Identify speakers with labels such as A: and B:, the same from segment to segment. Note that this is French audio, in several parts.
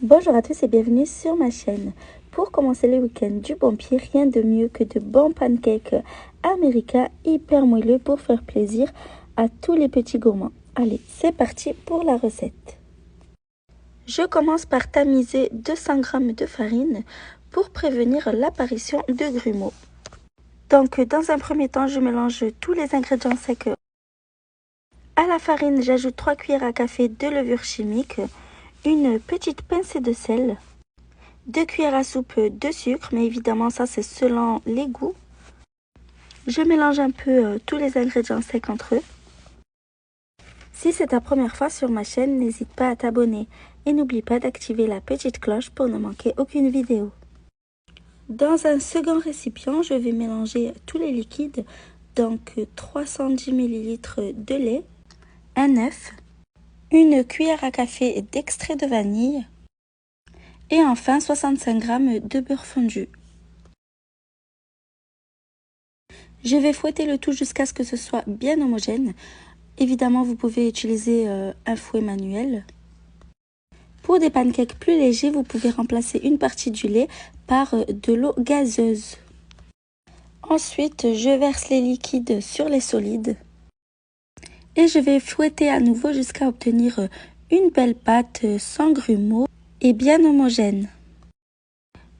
A: Bonjour à tous et bienvenue sur ma chaîne. Pour commencer le week-end du bon pied, rien de mieux que de bons pancakes américains hyper moelleux pour faire plaisir à tous les petits gourmands. Allez, c'est parti pour la recette. Je commence par tamiser 200 g de farine pour prévenir l'apparition de grumeaux. Donc dans un premier temps, je mélange tous les ingrédients secs. À la farine, j'ajoute 3 cuillères à café de levure chimique, une petite pincée de sel, 2 cuillères à soupe de sucre, mais évidemment ça c'est selon les goûts. Je mélange un peu tous les ingrédients secs entre eux. Si c'est ta première fois sur ma chaîne, n'hésite pas à t'abonner et n'oublie pas d'activer la petite cloche pour ne manquer aucune vidéo. Dans un second récipient, je vais mélanger tous les liquides, donc 310 ml de lait, un œuf, une cuillère à café d'extrait de vanille et enfin 65 g de beurre fondu. Je vais fouetter le tout jusqu'à ce que ce soit bien homogène. Évidemment, vous pouvez utiliser un fouet manuel. Pour des pancakes plus légers, vous pouvez remplacer une partie du lait par de l'eau gazeuse. Ensuite, je verse les liquides sur les solides. Et je vais fouetter à nouveau jusqu'à obtenir une belle pâte sans grumeaux et bien homogène.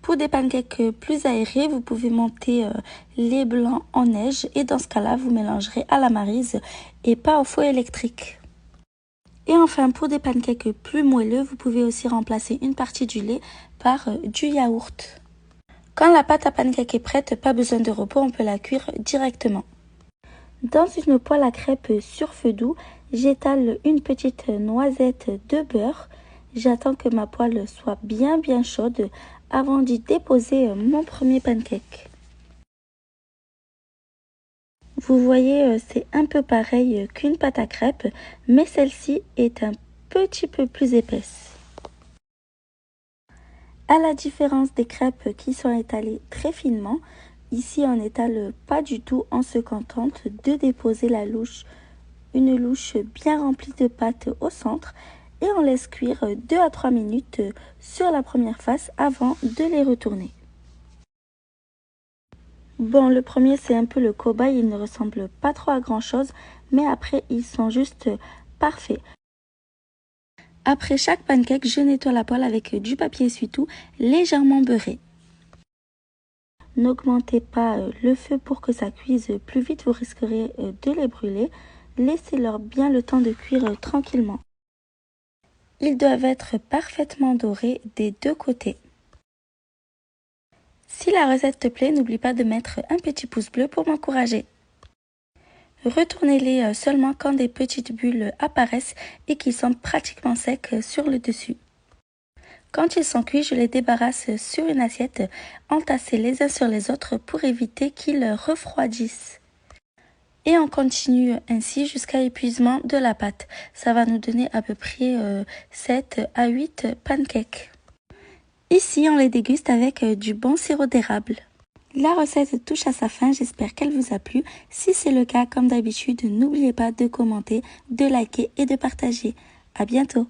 A: Pour des pancakes plus aérés, vous pouvez monter les blancs en neige et dans ce cas-là, vous mélangerez à la maryse et pas au fouet électrique. Et enfin, pour des pancakes plus moelleux, vous pouvez aussi remplacer une partie du lait par du yaourt. Quand la pâte à pancake est prête, pas besoin de repos, on peut la cuire directement. Dans une poêle à crêpes sur feu doux, j'étale une petite noisette de beurre. J'attends que ma poêle soit bien chaude avant d'y déposer mon premier pancake. Vous voyez, c'est un peu pareil qu'une pâte à crêpes, mais celle-ci est un petit peu plus épaisse. À la différence des crêpes qui sont étalées très finement, ici on n'étale pas du tout, on se contente de déposer une louche bien remplie de pâte au centre et on laisse cuire 2 à 3 minutes sur la première face avant de les retourner. Bon, le premier c'est un peu le cobaye, il ne ressemble pas trop à grand chose, mais après ils sont juste parfaits. Après chaque pancake, je nettoie la poêle avec du papier essuie-tout légèrement beurré. N'augmentez pas le feu pour que ça cuise plus vite, vous risquerez de les brûler. Laissez-leur bien le temps de cuire tranquillement. Ils doivent être parfaitement dorés des deux côtés. Si la recette te plaît, n'oublie pas de mettre un petit pouce bleu pour m'encourager. Retournez-les seulement quand des petites bulles apparaissent et qu'ils sont pratiquement secs sur le dessus. Quand ils sont cuits, je les débarrasse sur une assiette, entassés les uns sur les autres pour éviter qu'ils refroidissent. Et on continue ainsi jusqu'à épuisement de la pâte. Ça va nous donner à peu près 7 à 8 pancakes. Ici, on les déguste avec du bon sirop d'érable. La recette touche à sa fin, j'espère qu'elle vous a plu. Si c'est le cas, comme d'habitude, n'oubliez pas de commenter, de liker et de partager. À bientôt!